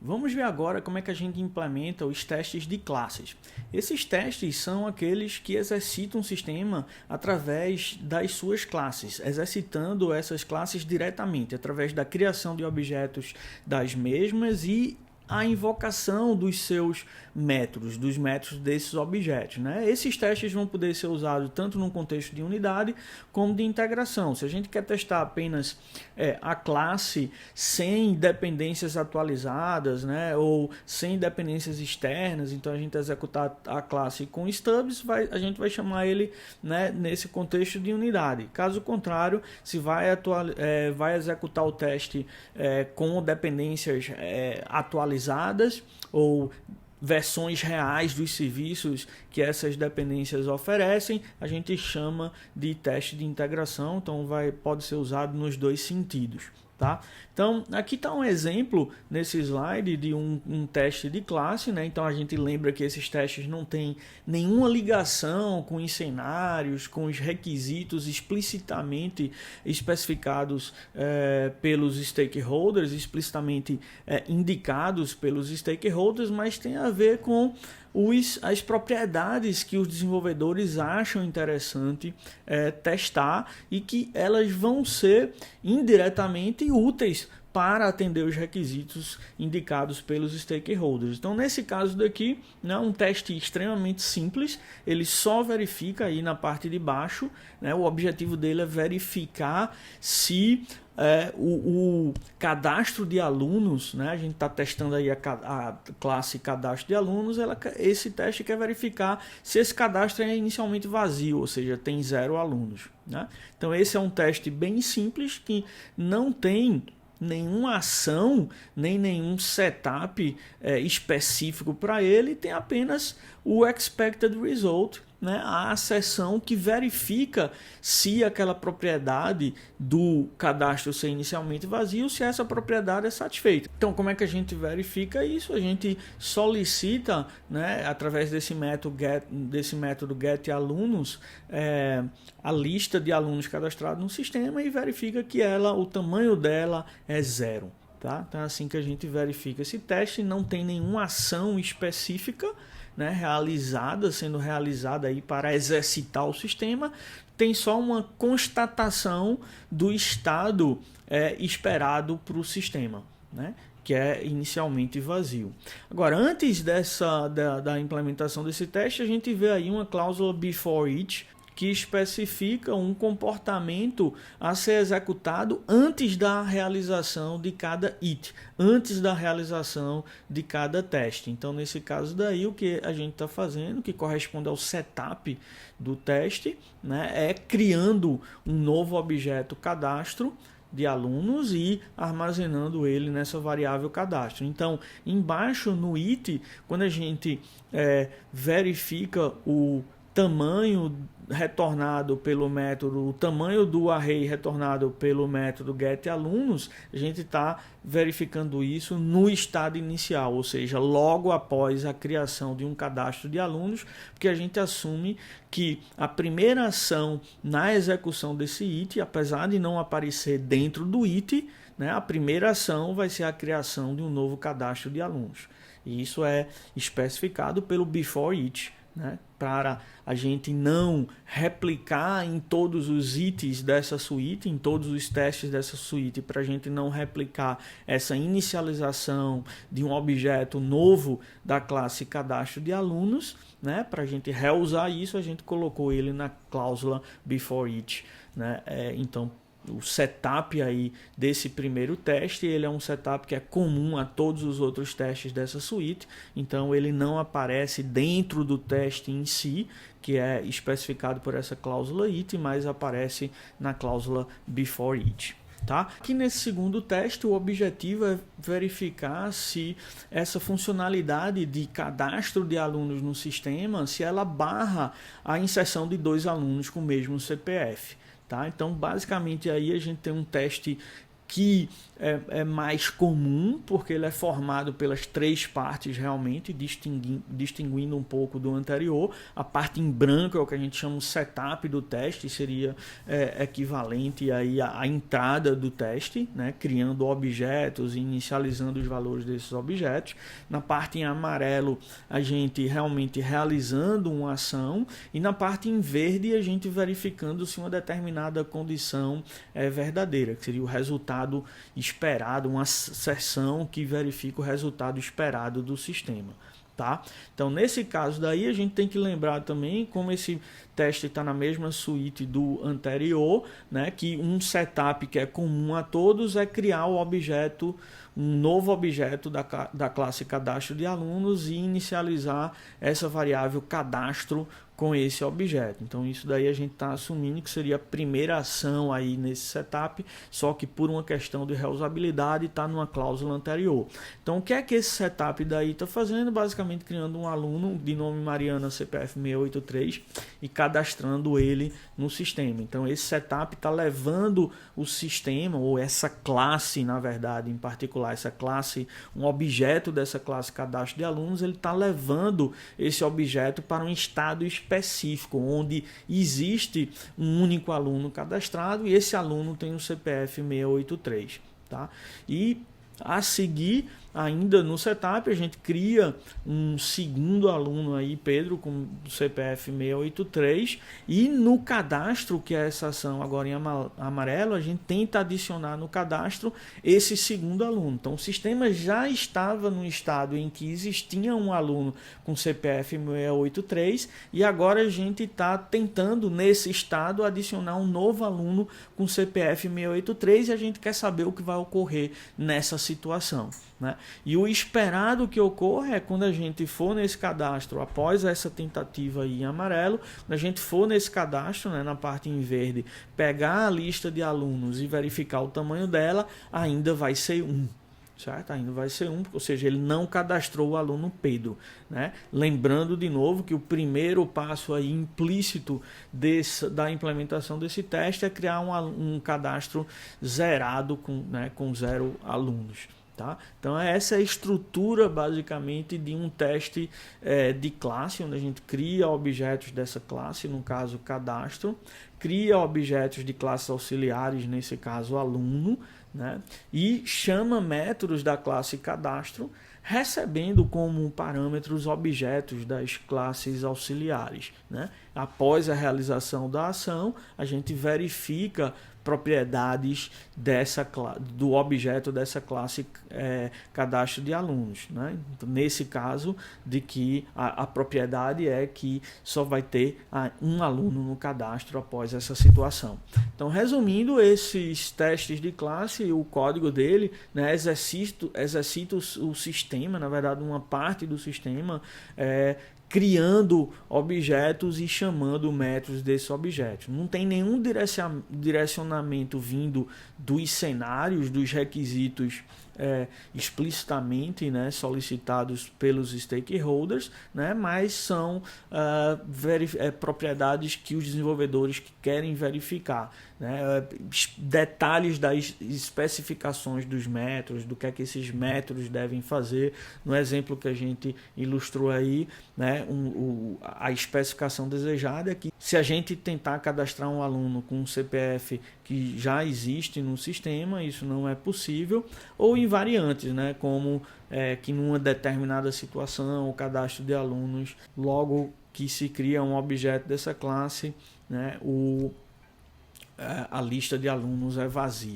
Vamos ver agora como é que a gente implementa os testes de classes. Esses testes são aqueles que exercitam o sistema através das suas classes, exercitando essas classes diretamente, através da criação de objetos das mesmas e a invocação dos seus métodos, dos métodos desses objetos, né? Esses testes vão poder ser usados tanto no contexto de unidade como de integração. Se a gente quer testar apenas a classe sem dependências atualizadas, né, ou sem dependências externas, então a gente executar a classe com stubs, a gente vai chamar ele, né, nesse contexto de unidade. Caso contrário, se vai executar o teste com dependências atualizadas ou versões reais dos serviços que essas dependências oferecem, a gente chama de teste de integração, então pode ser usado nos dois sentidos. Tá? Então, aqui está um exemplo nesse slide de um teste de classe, né? Então a gente lembra que esses testes não têm nenhuma ligação com os cenários, com os requisitos explicitamente especificados pelos stakeholders, explicitamente indicados pelos stakeholders, mas tem a ver com as propriedades que os desenvolvedores acham interessante testar e que elas vão ser indiretamente úteis para atender os requisitos indicados pelos stakeholders. Então, nesse caso daqui, né, um teste extremamente simples, ele só verifica aí na parte de baixo, né, o objetivo dele é verificar se o cadastro de alunos, né, a gente está testando aí a classe cadastro de alunos, esse teste quer verificar se esse cadastro é inicialmente vazio, ou seja, tem 0 alunos. Né? Então esse é um teste bem simples que não tem nenhuma ação, nem nenhum setup específico para ele, tem apenas o expected result, né, a acessão que verifica se aquela propriedade do cadastro ser inicialmente vazio, se essa propriedade é satisfeita. Então, como é que a gente verifica isso? A gente solicita, né, através desse método getAlunos, a lista de alunos cadastrados no sistema e verifica que o tamanho dela é 0. Tá? Então é assim que a gente verifica esse teste, não tem nenhuma ação específica, né, sendo realizada aí para exercitar o sistema, tem só uma constatação do estado esperado para o sistema, né, que é inicialmente vazio. Agora, antes da implementação desse teste, a gente vê aí uma cláusula before each, que especifica um comportamento a ser executado antes da realização de cada it, antes da realização de cada teste. Então, nesse caso daí, o que a gente está fazendo, que corresponde ao setup do teste, né, é criando um novo objeto cadastro de alunos e armazenando ele nessa variável cadastro. Então, embaixo no it, quando a gente verifica o tamanho retornado pelo método, o tamanho do array retornado pelo método getAlunos, a gente está verificando isso no estado inicial, ou seja, logo após a criação de um cadastro de alunos, porque a gente assume que a primeira ação na execução desse it, apesar de não aparecer dentro do it, né, a primeira ação vai ser a criação de um novo cadastro de alunos. E isso é especificado pelo before each, né, para a gente não replicar em todos os itens dessa suíte, em todos os testes dessa suíte, para a gente não replicar essa inicialização de um objeto novo da classe cadastro de alunos, né, para a gente reusar isso, a gente colocou ele na cláusula before each, né, então o setup aí desse primeiro teste, ele é um setup que é comum a todos os outros testes dessa suíte, então ele não aparece dentro do teste em si, que é especificado por essa cláusula it, mas aparece na cláusula before it. Tá? Aqui nesse segundo teste, o objetivo é verificar se essa funcionalidade de cadastro de alunos no sistema, se ela barra a inserção de 2 alunos com o mesmo CPF. Tá? Então, basicamente, aí a gente tem um teste que é mais comum, porque ele é formado pelas 3 partes realmente, distinguindo um pouco do anterior. A parte em branco é o que a gente chama de setup do teste, seria equivalente aí à entrada do teste, né? Criando objetos e inicializando os valores desses objetos. Na parte em amarelo, a gente realmente realizando uma ação, e na parte em verde, a gente verificando se uma determinada condição é verdadeira, que seria o resultado esperado, uma seção que verifica o resultado esperado do sistema. Tá? Então, nesse caso daí, a gente tem que lembrar também, como esse teste está na mesma suíte do anterior, né, que um setup que é comum a todos é criar o objeto, um novo objeto da classe cadastro de alunos e inicializar essa variável cadastro com esse objeto. Então isso daí a gente está assumindo que seria a primeira ação aí nesse setup, só que por uma questão de reusabilidade está numa cláusula anterior. Então o que é que esse setup daí está fazendo? Basicamente criando um aluno de nome Mariana CPF 683 e cadastrando ele no sistema. Então esse setup está levando o sistema, ou essa classe, na verdade, em particular, essa classe, um objeto dessa classe cadastro de alunos, ele está levando esse objeto para um estado específico, onde existe um único aluno cadastrado e esse aluno tem o CPF 683. Tá? E a seguir, ainda no setup, a gente cria um segundo aluno aí, Pedro, com o CPF 683, e no cadastro, que é essa ação agora em amarelo, a gente tenta adicionar no cadastro esse segundo aluno. Então o sistema já estava no estado em que existia um aluno com CPF 683 e agora a gente está tentando nesse estado adicionar um novo aluno com CPF 683 e a gente quer saber o que vai ocorrer nessa situação. Né? E o esperado que ocorra é quando a gente for nesse cadastro, após essa tentativa aí em amarelo, quando a gente for nesse cadastro, né, na parte em verde, pegar a lista de alunos e verificar o tamanho dela, ainda vai ser 1. Certo? Ainda vai ser 1, ou seja, ele não cadastrou o aluno Pedro. Né? Lembrando de novo que o primeiro passo aí implícito da implementação desse teste é criar um cadastro zerado com 0 alunos. Tá? Então essa é a estrutura basicamente de um teste de classe, onde a gente cria objetos dessa classe, no caso cadastro, cria objetos de classes auxiliares, nesse caso aluno, né? E chama métodos da classe cadastro, recebendo como parâmetros objetos das classes auxiliares. Né? Após a realização da ação, a gente verifica propriedades do objeto dessa classe cadastro de alunos. Né? Então, nesse caso, de que a propriedade é que só vai ter um aluno no cadastro após essa situação. Então, resumindo, esses testes de classe, o código dele, né, exercita o sistema, na verdade, uma parte do sistema, criando objetos e chamando métodos desses objetos. Não tem nenhum direcionamento vindo dos cenários, dos requisitos explicitamente, né, solicitados pelos stakeholders, né, mas são propriedades que os desenvolvedores querem verificar. Né, detalhes das especificações dos métodos, do que é que esses métodos devem fazer. No exemplo que a gente ilustrou aí, né, a especificação desejada é que se a gente tentar cadastrar um aluno com um CPF que já existe no sistema, isso não é possível, ou em variantes, né, como que numa determinada situação o cadastro de alunos, logo que se cria um objeto dessa classe, né, a lista de alunos é vazia.